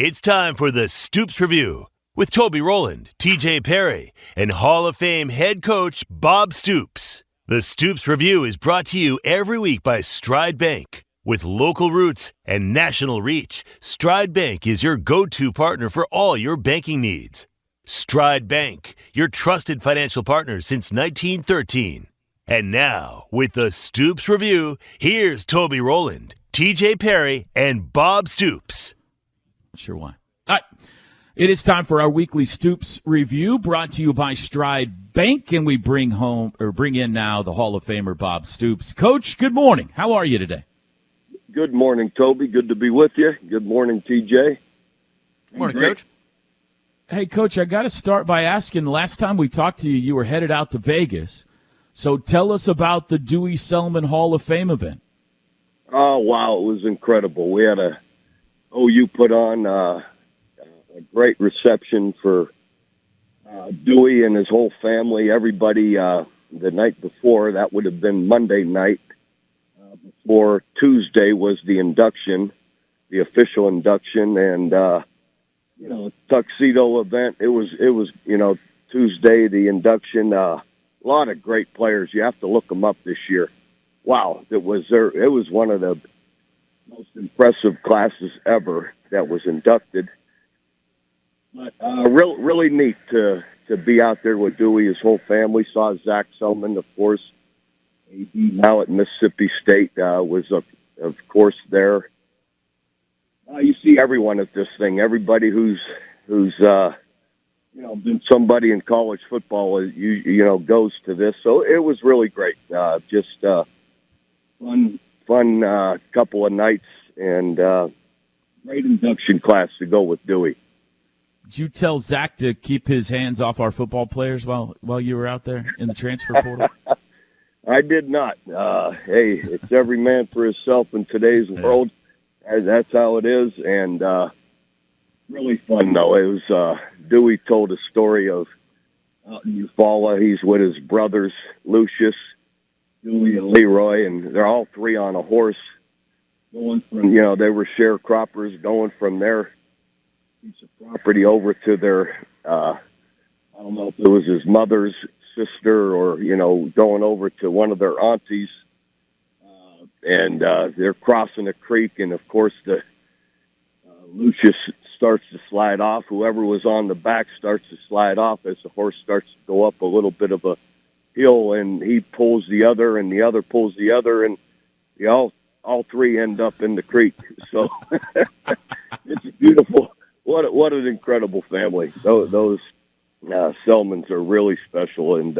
It's time for the Stoops Review with Toby Rowland, TJ Perry, and Hall of Fame head coach Bob Stoops. The Stoops Review is brought to you every week by Stride Bank. With local roots and national reach, Stride Bank is your go-to partner for all your banking needs. Stride Bank, your trusted financial partner since 1913. And now, with the Stoops Review, here's Toby Rowland, TJ Perry, and Bob Stoops. Sure why. All right. It is time for our weekly Stoops Review, brought to you by Stride Bank, and we bring in now the Hall of Famer Bob Stoops. Coach, good morning. How are you today? Good morning, Toby. Good to be with you. Good morning, TJ. Good morning, Coach. Hey, Coach, I got to start by asking, last time we talked to you, you were headed out to Vegas. So tell us about the Dewey Selman Hall of Fame event. Oh, wow. It was incredible. We had OU put on a great reception for Dewey and his whole family. Everybody the night before, that would have been Monday night. Before Tuesday was the induction, the official induction, and tuxedo event. It was Tuesday, the induction. A lot of great players. You have to look them up this year. Wow, it was one of the most impressive classes ever that was inducted. But really neat to be out there with Dewey, his whole family. Saw Zach Selman, of course. AD now at Mississippi State was, of course, there. You see everyone at this thing. Everybody who's been somebody in college football, goes to this. So it was really great. Just fun couple of nights and great induction class to go with Dewey. Did you tell Zach to keep his hands off our football players while you were out there in the transfer portal? I did not. Hey, it's every man for himself in today's world. That's how it is, and really fun, though. It was Dewey told a story of out in Eufaula. He's with his brothers, Lucius, Dewey, and Leroy, and they're all three on a horse going from, they were sharecroppers going from their piece of property over to their, I don't know if it was his mother's sister or, going over to one of their aunties. And they're crossing a creek, and, of course, the Lucius starts to slide off. Whoever was on the back starts to slide off as the horse starts to go up a little bit of a hill, and he pulls the other, and the other pulls the other, and all three end up in the creek. So it's beautiful. What an incredible family. Those Selmans are really special, and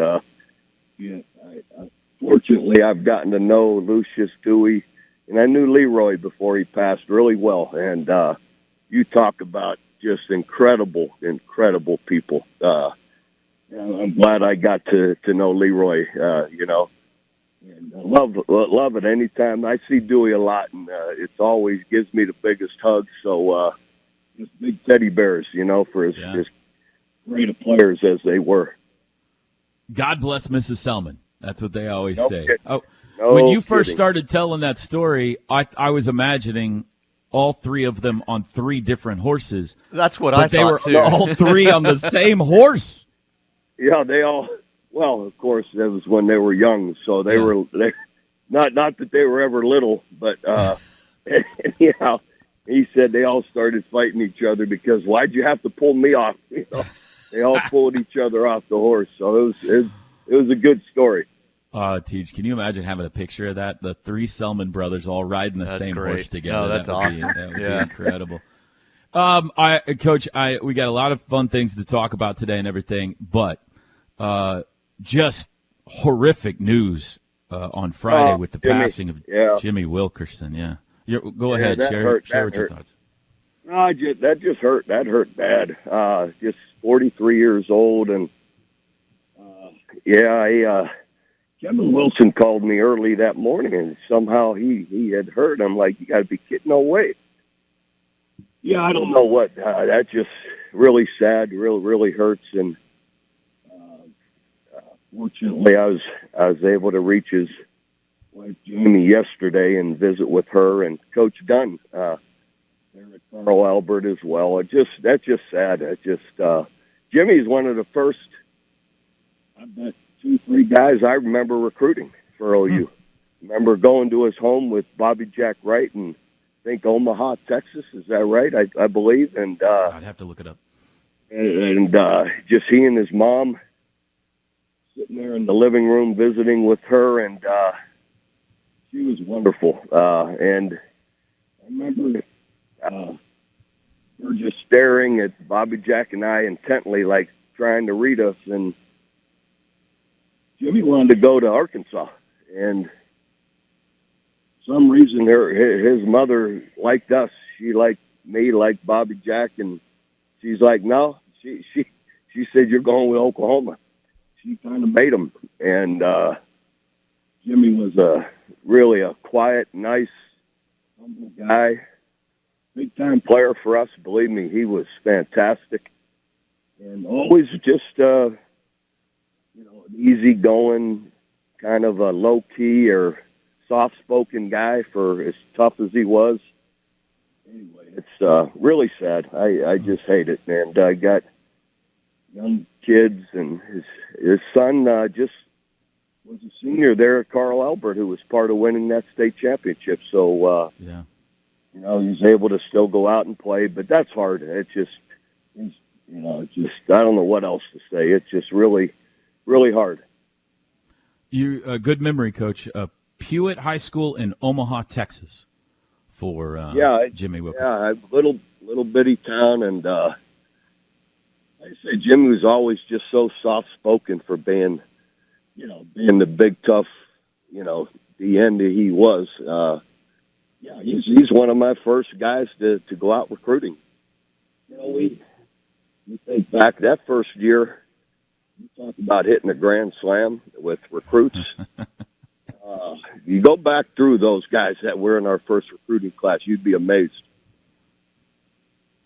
fortunately, I've gotten to know Lucius, Dewey, and I knew Leroy before he passed really well. And you talk about just incredible people. I'm glad I got to know Leroy, And I love it. Anytime I see Dewey a lot, and it's always gives me the biggest hug. So just big teddy bears, for his great of players as they were. God bless Mrs. Selman. That's what they always say. No when you first kidding. started telling that story, I was imagining all three of them on three different horses. That's what I thought, too. They were all three on the same horse. Yeah, they all. Well, of course, that was when they were young, so they were not that they were ever little, but anyhow, he said they all started fighting each other because why'd you have to pull me off? They all pulled each other off the horse, so it was a good story. Teach, can you imagine having a picture of that? The three Selman brothers all riding the same great. horse together. Oh, that's awesome. That would be incredible. Coach, we got a lot of fun things to talk about today and everything, but just horrific news on Friday with the passing of Jimmy Wilkerson. Yeah. Go ahead, share what your thoughts. No, that just hurt. That hurt bad. Just 43 years old, and Kevin Wilson called me early that morning, and somehow he had heard. I'm like, you got to be kidding! No way. Yeah, I don't know what. That just really sad. Really hurts, and fortunately, I was able to reach his wife Jamie yesterday and visit with her and Coach Dunn there at Carl Albert as well. That's just sad. Jimmy's one of the first, I bet, 2-3 guys I remember recruiting for OU. Remember going to his home with Bobby Jack Wright in, I think, Omaha, Texas. Is that right? I believe. And I'd have to look it up. And just he and his mom sitting there in the living room visiting with her, and she was wonderful. And I remember we're just staring at Bobby Jack and I intently, like trying to read us, and Jimmy wanted to go to Arkansas, and for some reason his mother liked us. She liked me, liked Bobby Jack, and she's like, no. She said, you're going with Oklahoma. She kind of made him, and Jimmy was really a quiet, nice, humble guy. Big-time player for us. Believe me, he was fantastic. And always just, an easy-going, kind of a low-key or soft-spoken guy for as tough as he was. Anyway, it's really sad. I just hate it. And I got young kids, and his son just was a senior there at Carl Albert, who was part of winning that state championship. So, yeah. He's able to still go out and play, but that's hard. It's just, I don't know what else to say. It's just really, really hard. You good memory, Coach. Pewitt High School in Omaha, Texas, for Jimmy Wilkerson. Yeah, little bitty town, and like I say, Jimmy was always just so soft spoken for being the big tough, the end that he was. He's one of my first guys to go out recruiting. We think back that first year, you talk about hitting a grand slam with recruits. You go back through those guys that were in our first recruiting class, you'd be amazed.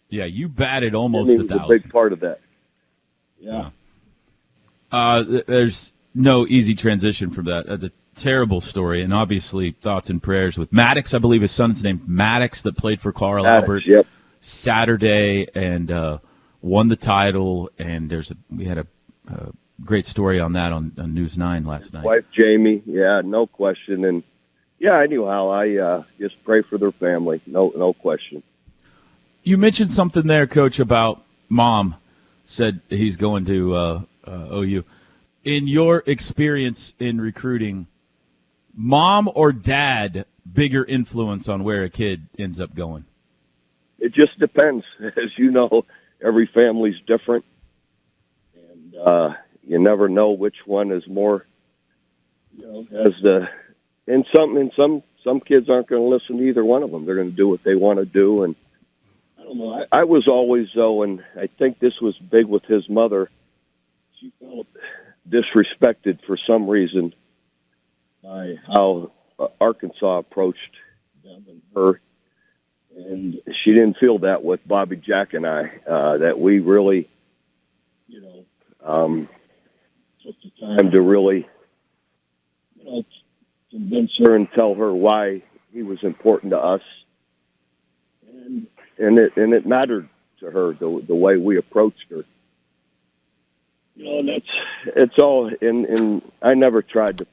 Yeah, you batted almost 1,000. A big part of that. Yeah. There's no easy transition from that. That's a terrible story, and obviously thoughts and prayers with Maddox. I believe his son's named Maddox, that played for Carl Albert. Yep. Saturday, and won the title. And we had a great story on that on News 9 last night. Wife Jamie, yeah, no question. And anyhow, I just pray for their family, no question. You mentioned something there, Coach, about Mom said he's going to OU. In your experience in recruiting, Mom or Dad bigger influence on where a kid ends up going? It just depends. As you know, every family's different, and you never know which one is more. And some kids aren't going to listen to either one of them. They're going to do what they want to do, and I don't know. I was always, though, and I think this was big with his mother. She felt disrespected for some reason by how Arkansas approached them and her. And she didn't feel that with Bobby Jack and I, that we really, took the time to really, convince her and tell her why he was important to us. And it mattered to her, the way we approached her. And it's all, and I never tried to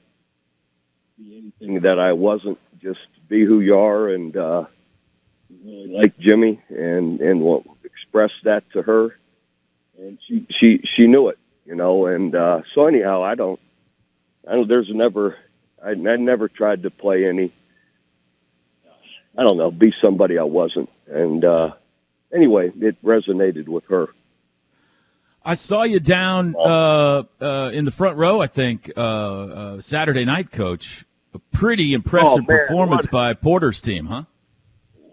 be anything that I wasn't, just be who you are, and really like Jimmy, and express that to her, and she knew it, and so anyhow, I never tried to play any, be somebody I wasn't, and anyway, it resonated with her. I saw you down in the front row, I think, Saturday night, Coach. A pretty impressive performance by Porter's team, huh?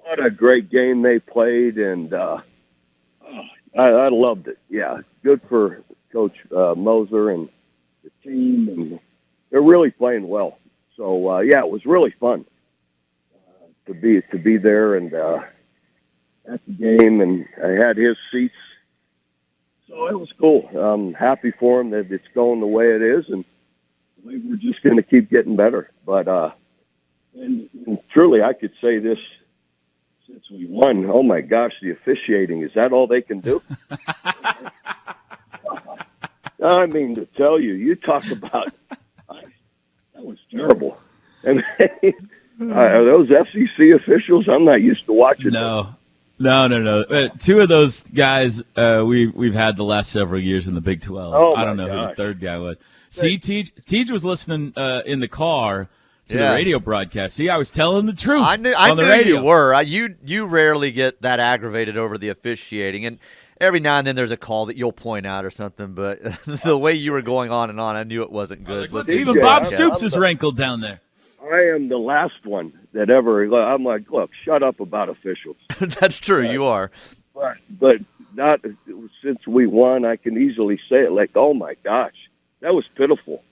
What a great game they played, and I loved it. Yeah, good for Coach Moser and the team, and they're really playing well. So it was really fun to be there and at the game, and I had his seats. So it was cool. I'm happy for him that it's going the way it is, and we're just going to keep getting better. But and truly, I could say this since we won. Oh my gosh, the officiating, is that all they can do? I mean, to tell you, you talk about that was terrible. And are those FCC officials? I'm not used to watching them. No. Two of those guys we've had the last several years in the Big 12. Oh, I don't know who the third guy was. See, TJ was listening in the car to the radio broadcast. See, I was telling the truth. I knew you were. You rarely get that aggravated over the officiating, and every now and then there's a call that you'll point out or something. But the way you were going on and on, I knew it wasn't good. Even Bob Stoops is wrinkled down there. I am the last one that ever. I'm like, look, shut up about officials. That's true. You are. But not since we won. I can easily say it. Like, oh my gosh, that was pitiful.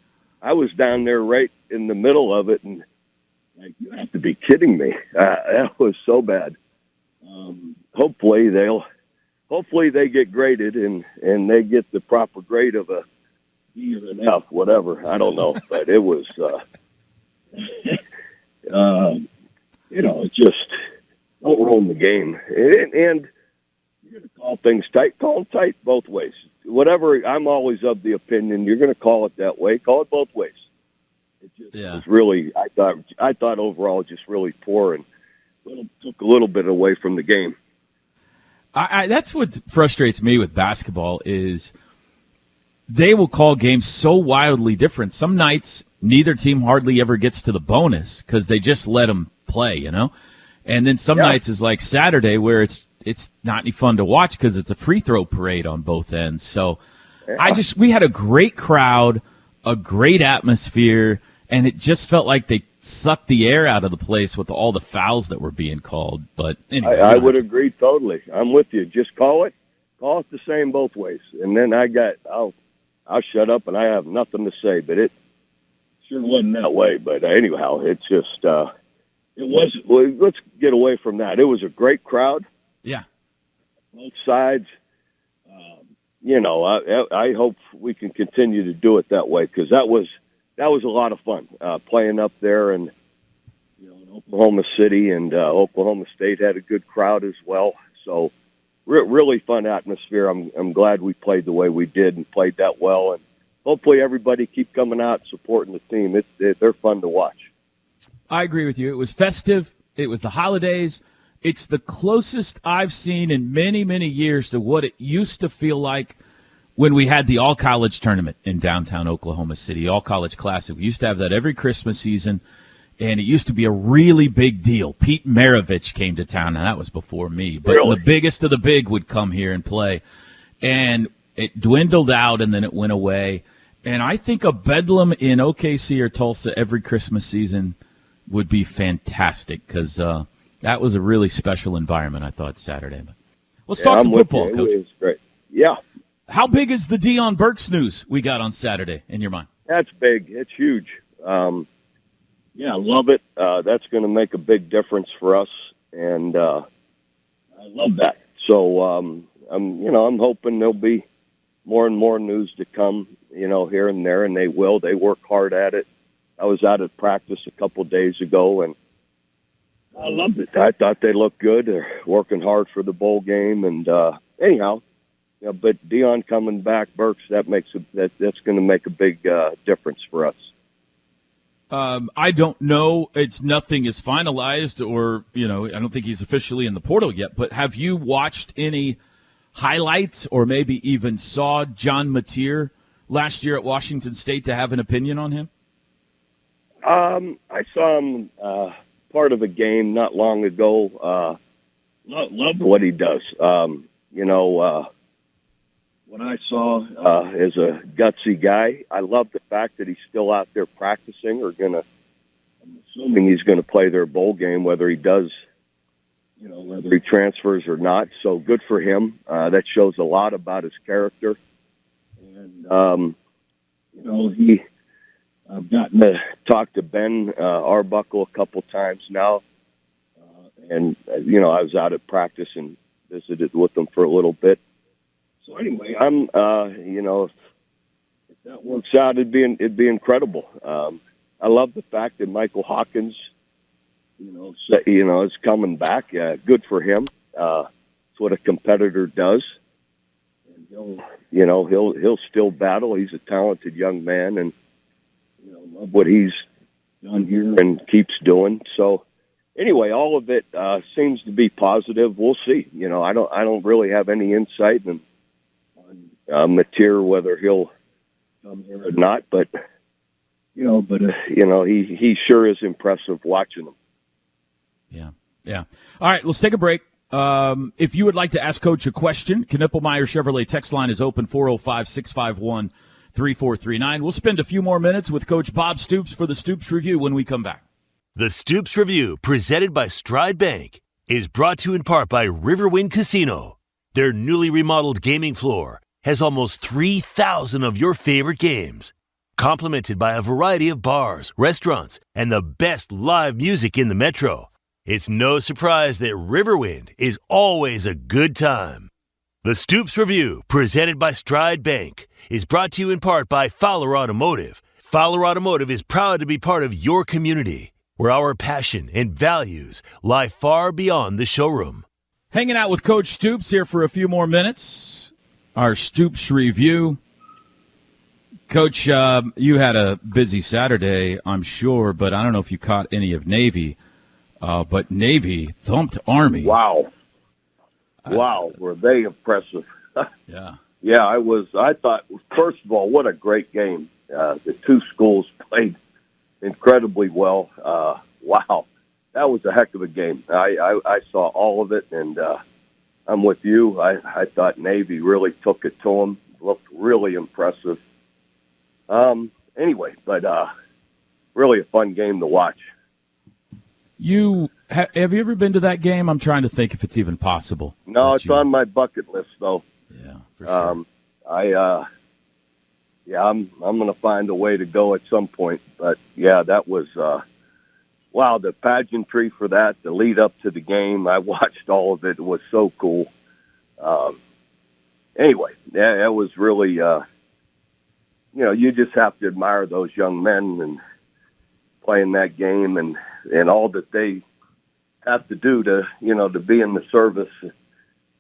I was down there right in the middle of it, and like, you have to be kidding me. That was so bad. Hopefully they get graded and they get the proper grade of a D or an F, whatever. I don't know, but it was, just don't ruin the game. And you're going to call things tight. Call them tight both ways. Whatever, I'm always of the opinion you're going to call it that way. Call it both ways. It just was really, I thought overall just really poor and took a little bit away from the game. That's what frustrates me with basketball is they will call games so wildly different. Some nights neither team hardly ever gets to the bonus because they just let them play, you know. And then some nights is like Saturday where it's not any fun to watch because it's a free throw parade on both ends. So we had a great crowd, a great atmosphere, and it just felt like they sucked the air out of the place with all the fouls that were being called. But anyway, I would agree totally. I'm with you. Just call it the same both ways. And then I'll shut up and I have nothing to say, but it sure wasn't that way. But anyhow, it's just, it was, well, let's get away from that. It was a great crowd. Yeah. Both sides. I hope we can continue to do it that way because that was a lot of fun playing up there and in Oklahoma City, and Oklahoma State had a good crowd as well. So really fun atmosphere. I'm glad we played the way we did and played that well, and hopefully everybody keep coming out supporting the team. They're fun to watch. I agree with you. It was festive. It was the holidays. It's the closest I've seen in many, many years to what it used to feel like when we had the all-college tournament in downtown Oklahoma City, all-college classic. We used to have that every Christmas season, and it used to be a really big deal. Pete Maravich came to town, and that was before me. But really? The biggest of the big would come here and play. And it dwindled out, and then it went away. And I think a bedlam in OKC or Tulsa every Christmas season would be fantastic because that was a really special environment, I thought, Saturday. But let's talk some football, Coach. It was great. Yeah. How big is the Deion Burks news we got on Saturday in your mind? That's big. It's huge. I love it. That's going to make a big difference for us, and I love that. So I'm hoping there'll be more and more news to come, here and there, and they will. They work hard at it. I was out at practice a couple days ago, and I loved it. I thought they looked good. They're working hard for the bowl game, and anyhow. Yeah, but Deion coming back, Burks, that's going to make a big difference for us. I don't know. Nothing is finalized, or I don't think he's officially in the portal yet. But have you watched any highlights, or maybe even saw John Mateer last year at Washington State to have an opinion on him? I saw him part of a game not long ago. Loved what he does. What I saw is a gutsy guy. I love the fact that he's still out there practicing I'm assuming he's going to play their bowl game, whether he does, whether he transfers or not. So good for him. That shows a lot about his character. And, I've gotten to talk to Ben Arbuckle a couple times now. And I was out at practice and visited with him for a little bit. So anyway, I'm, if that works out, it'd be incredible. I love the fact that Michael Hawkins, is coming back. Good for him. It's what a competitor does. And he'll still battle. He's a talented young man, and love what he's done here and keeps doing. So anyway, all of it seems to be positive. We'll see. I don't really have any insight on Mateer, whether he'll come here or not, but he sure is impressive watching him. Yeah. All right, let's take a break. If you would like to ask Coach a question, Knippelmeyer Chevrolet text line is open, 405-651-3439. We'll spend a few more minutes with Coach Bob Stoops for the Stoops Review when we come back. The Stoops Review, presented by Stride Bank, is brought to you in part by Riverwind Casino. Their newly remodeled gaming floor has almost 3,000 of your favorite games, complemented by a variety of bars, restaurants, and the best live music in the metro. It's no surprise that Riverwind is always a good time. The Stoops Review, presented by Stride Bank, is brought to you in part by Fowler Automotive. Fowler Automotive is proud to be part of your community, where our passion and values lie far beyond the showroom. Hanging out with Coach Stoops here for a few more minutes. Our Stoops Review. Coach, you had a busy Saturday, I'm sure, but I don't know if you caught any of Navy. But Navy thumped Army. Wow, were they impressive? Yeah. Yeah, I thought, first of all, what a great game. The two schools played incredibly well. Wow, that was a heck of a game. I saw all of it, and I'm with you. I thought Navy really took it to them, looked really impressive. Anyway, but really a fun game to watch. Have you ever been to that game? I'm trying to think if it's even possible. No, it's on my bucket list, though. Yeah, for sure. I'm going to find a way to go at some point. But yeah, that was wow. The pageantry for that, the lead up to the game, I watched all of it. It was so cool. Anyway, yeah, it was really. You just have to admire those young men and playing that game and all that they have to do to be in the service,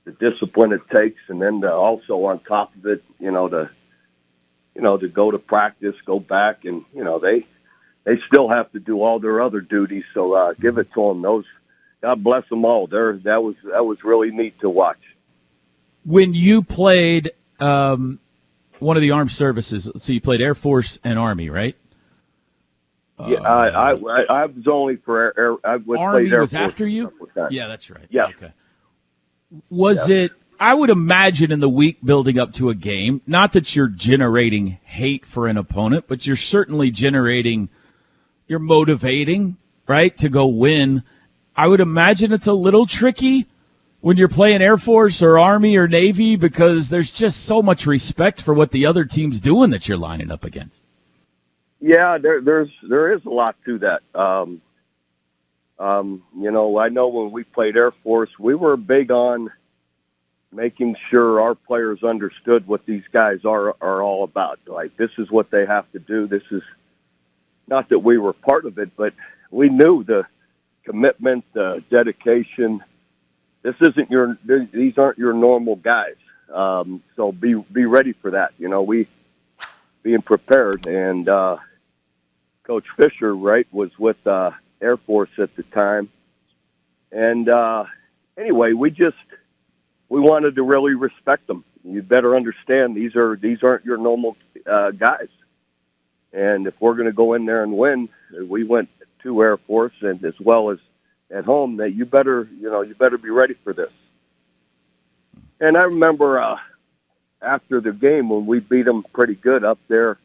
the discipline it takes, and then also on top of it, to go to practice, go back, and they still have to do all their other duties. So give it to them. God bless them all. That was really neat to watch. When you played one of the armed services, so you played Air Force and Army, right? Yeah, I was only for Air. Army Air was Force after you. Yeah, that's right. Yeah. Okay. Was it? I would imagine in the week building up to a game, not that you're generating hate for an opponent, but you're certainly you're motivating, right, to go win. I would imagine it's a little tricky when you're playing Air Force or Army or Navy because there's just so much respect for what the other team's doing that you're lining up against. Yeah, there is a lot to that. I know when we played Air Force, we were big on making sure our players understood what these guys are all about. Like, this is what they have to do. This is not that we were part of it, but we knew the commitment, the dedication. These aren't your normal guys. So be ready for that. We being prepared. And Coach Fisher, right, was with Air Force at the time. And anyway, we wanted to really respect them. You better understand these aren't your normal guys. And if we're going to go in there and win, we went to Air Force and as well as at home, that you better be ready for this. And I remember after the game when we beat them pretty good up there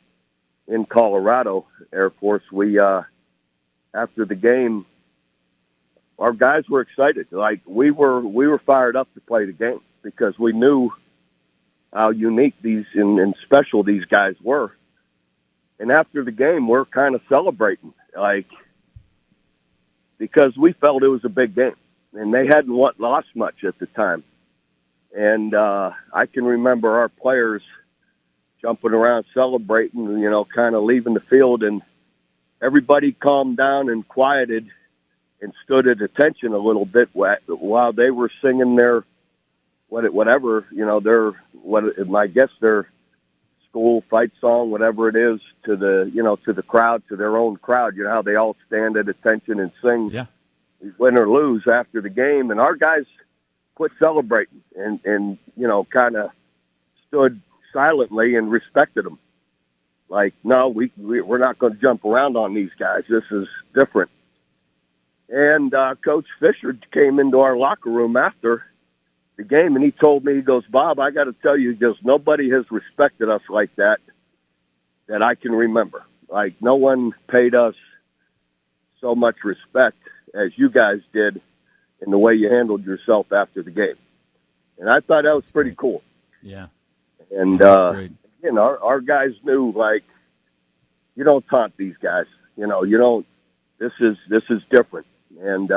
in Colorado, Air Force, we after the game, our guys were excited. Like we were fired up to play the game because we knew how unique these and special these guys were. And after the game, we're kind of celebrating, like, because we felt it was a big game, and they hadn't lost much at the time. And I can remember our players jumping around celebrating, kind of leaving the field, and everybody calmed down and quieted and stood at attention a little bit while they were singing their whatever, I guess their school fight song, whatever it is, to the crowd, to their own crowd. You know how they all stand at attention and sing, win or lose after the game, and our guys quit celebrating and kind of stood silently and respected them. Like, no, we're not going to jump around on these guys. This is different. And Coach Fisher came into our locker room after the game, and he told me, he goes, Bob, I got to tell you, he goes, nobody has respected us like that I can remember. Like, no one paid us so much respect as you guys did in the way you handled yourself after the game. And I thought that was pretty cool. Yeah. And, our guys knew, like, you don't taunt these guys. You don't, this is different. And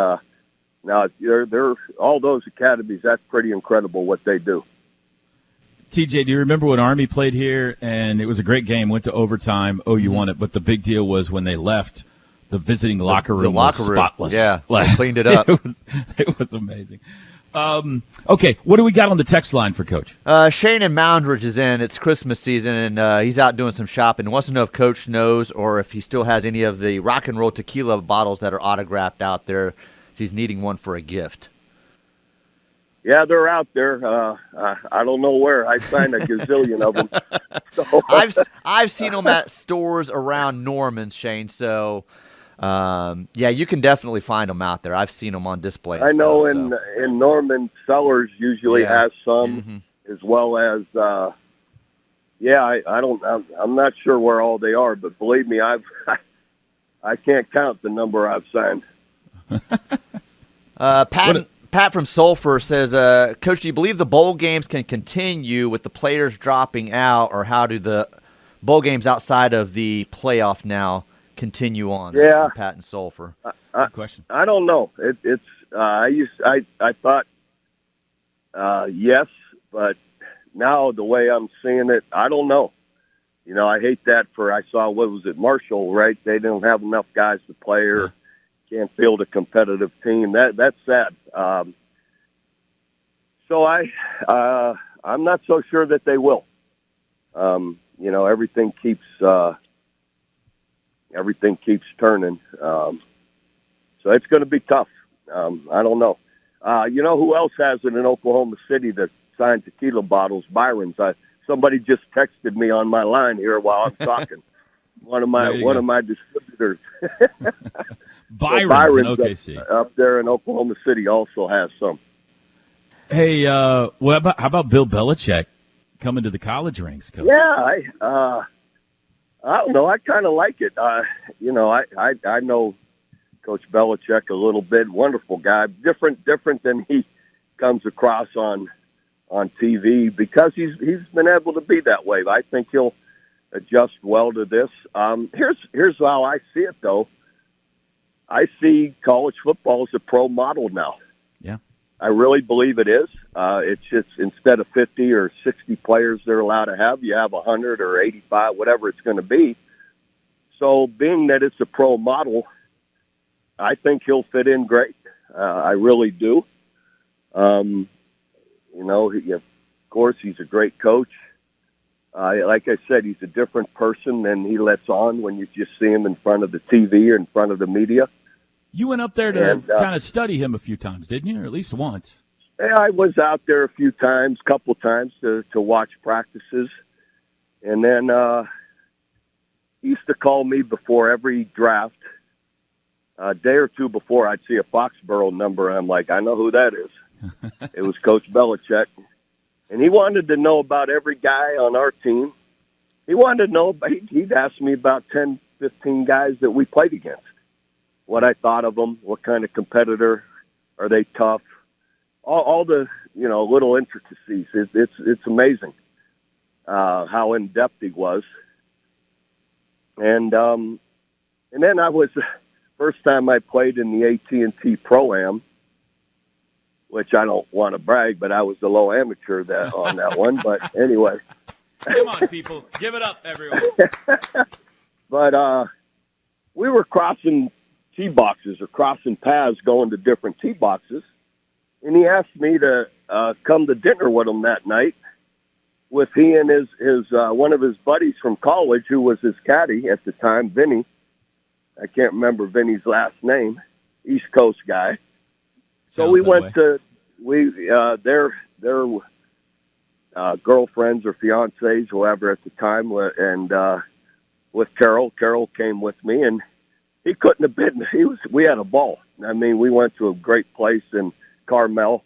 now they're all those academies, that's pretty incredible what they do. TJ, do you remember when Army played here and it was a great game, went to overtime, OU won it, but the big deal was when they left, the visiting locker room was spotless. Yeah, they cleaned it up. It was amazing. Okay, what do we got on the text line for Coach? Shane in Moundridge is in. It's Christmas season, and he's out doing some shopping. Wants to know if Coach knows or if he still has any of the rock and roll tequila bottles that are autographed out there. He's needing one for a gift. Yeah, they're out there. I don't know where. I signed a gazillion of them. So. I've seen them at stores around Norman, Shane. So, you can definitely find them out there. I've seen them on display. I know in Norman, Sellers usually has some, as well as. I'm not sure where all they are, but believe me, I can't count the number I've signed. Pat from Sulphur says, Coach, do you believe the bowl games can continue with the players dropping out, or how do the bowl games outside of the playoff now continue on? Yeah, Pat and Sulphur. Good question. I don't know. I thought yes, but now the way I'm seeing it, I don't know. I hate that I saw, what was it, Marshall, right? They don't have enough guys to play or can't field a competitive team. That's sad. So I'm not so sure that they will. Everything keeps turning. So it's going to be tough. I don't know. Who else has it in Oklahoma City that signed tequila bottles? Byron's. Somebody just texted me on my line here while I'm talking. One of my distributors. Byron's in OKC. Up there in Oklahoma City also has some. Hey, how about Bill Belichick coming to the college ranks, Coach? Yeah, I don't know. I kind of like it. I know Coach Belichick a little bit. Wonderful guy. Different than he comes across on TV, because he's been able to be that way. I think he'll adjust well to this. Here's how I see it, though. I see college football as a pro model now. Yeah, I really believe it is. It's just, instead of 50 or 60 players they're allowed to have, you have 100 or 85, whatever it's going to be. So being that it's a pro model, I think he'll fit in great. I really do. Of course, he's a great coach. Like I said, he's a different person than he lets on when you just see him in front of the TV or in front of the media. You went up there to kind of study him a few times, didn't you? Or at least once. Yeah, I was out there a couple times to watch practices. And then he used to call me before every draft. A day or two before, I'd see a Foxborough number, and I'm like, I know who that is. It was Coach Belichick. And he wanted to know about every guy on our team. He wanted to know, he'd ask me about 10, 15 guys that we played against. What I thought of them, what kind of competitor, are they tough? All the, little intricacies. It's amazing how in-depth he was. And then I was, first time I played in the AT&T Pro-Am, which I don't want to brag, but I was the low amateur on that one. But anyway. Come on, people. Give it up, everyone. But we were crossing tee boxes or crossing paths going to different tee boxes. And he asked me to come to dinner with him that night with he and his one of his buddies from college who was his caddy at the time, Vinny. I can't remember Vinny's last name, East Coast guy. So we went to their girlfriends or fiancés, whoever at the time, and with Carol. Carol came with me, and he couldn't have been. We had a ball. I mean, we went to a great place in Carmel,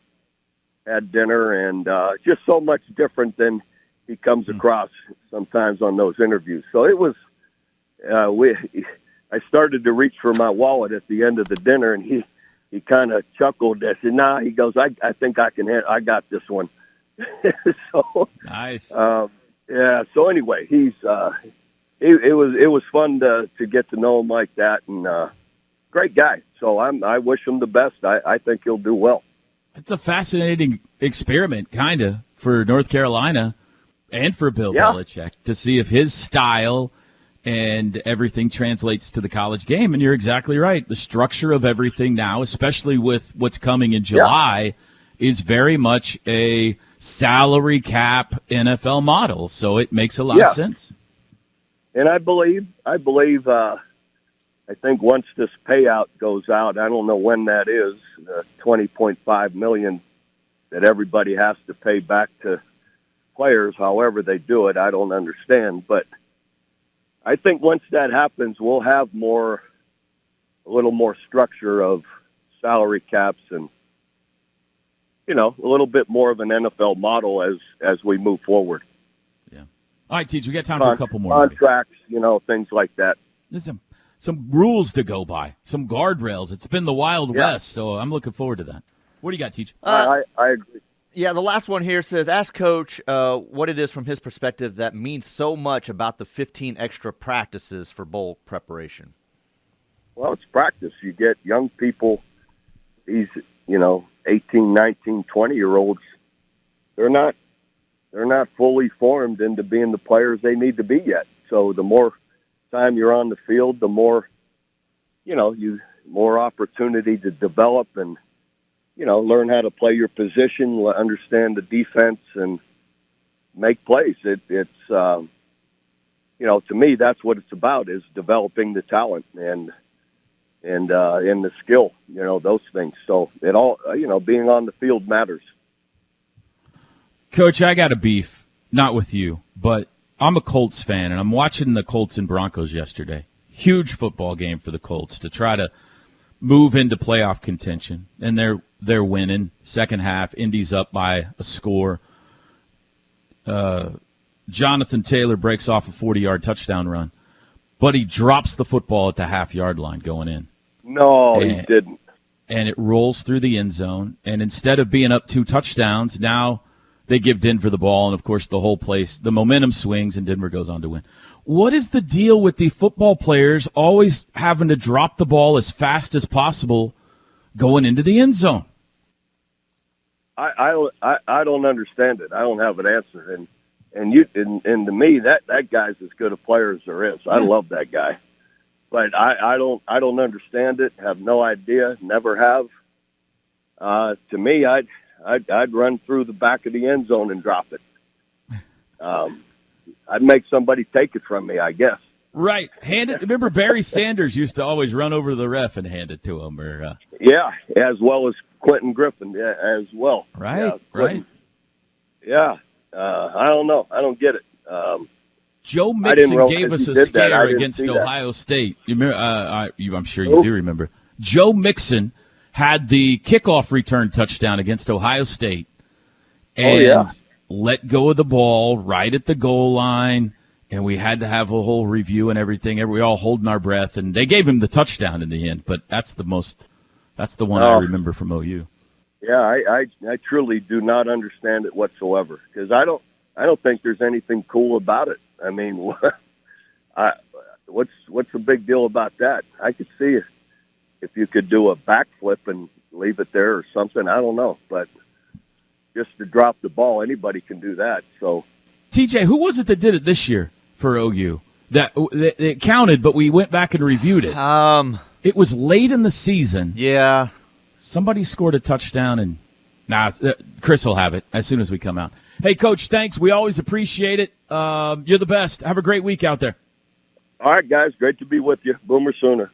had dinner, and just so much different than he comes across sometimes on those interviews. So it was. I started to reach for my wallet at the end of the dinner, and he kind of chuckled. I said, "Nah." He goes, "I think I can. I got this one." So nice. Yeah. So anyway, he's. It was fun to get to know him like that, and great guy. So I wish him the best. I think he'll do well. It's a fascinating experiment, kind of, for North Carolina and for Bill Belichick to see if his style and everything translates to the college game. And you're exactly right. The structure of everything now, especially with what's coming in July, is very much a salary cap NFL model. So it makes a lot of sense. And I think once this payout goes out, I don't know when that is, the $20.5 million that everybody has to pay back to players, however they do it, I don't understand. But I think once that happens, we'll have a little more structure of salary caps and, a little bit more of an NFL model as we move forward. Yeah. All right, Teach, we got time for a couple more. Contracts, things like that. Listen, some rules to go by, some guardrails. It's been the Wild West, so I'm looking forward to that. What do you got, Teach? I agree. Yeah, the last one here says, ask Coach what it is from his perspective that means so much about the 15 extra practices for bowl preparation. Well, it's practice. You get young people, these, 18, 19, 20-year-olds, they're not fully formed into being the players they need to be yet. So the more time you're on the field, the more, more opportunity to develop and, learn how to play your position, understand the defense, and make plays. It's to me, that's what it's about, is developing the talent and the skill, those things. So it all, being on the field matters. Coach, I got a beef, not with you, but I'm a Colts fan, and I'm watching the Colts and Broncos yesterday. Huge football game for the Colts to try to move into playoff contention, and they're winning. Second half, Indy's up by a score. Jonathan Taylor breaks off a 40-yard touchdown run, but he drops the football at the half-yard line going in. No, he didn't. And it rolls through the end zone, and instead of being up 2 touchdowns, now they give Denver the ball, and, of course, the whole place, the momentum swings, and Denver goes on to win. What is the deal with the football players always having to drop the ball as fast as possible going into the end zone? I don't understand it. I don't have an answer. And to me, that guy's as good a player as there is. I love that guy. But I don't understand it, have no idea, never have. To me, I'd run through the back of the end zone and drop it. I'd make somebody take it from me, I guess. Right. Hand it. Remember Barry Sanders used to always run over to the ref and hand it to him. Yeah, as well as Quentin Griffin, as well. Right, right. Yeah. I don't know. I don't get it. Joe Mixon gave us a scare against Ohio State. You remember, I'm sure you do remember. Joe Mixon had the kickoff return touchdown against Ohio State and let go of the ball right at the goal line, and we had to have a whole review and everything. We all holding our breath, and they gave him the touchdown in the end, but that's the one I remember from OU. Yeah, I truly do not understand it whatsoever, because I don't think there's anything cool about it. I mean, what's the big deal about that? I could see if you could do a backflip and leave it there or something. I don't know, but just to drop the ball, anybody can do that. So, TJ, who was it that did it this year for OU? That it counted, but we went back and reviewed it. It was late in the season. Yeah. Somebody scored a touchdown, and Chris will have it as soon as we come out. Hey, Coach, thanks. We always appreciate it. You're the best. Have a great week out there. All right, guys. Great to be with you. Boomer Sooner.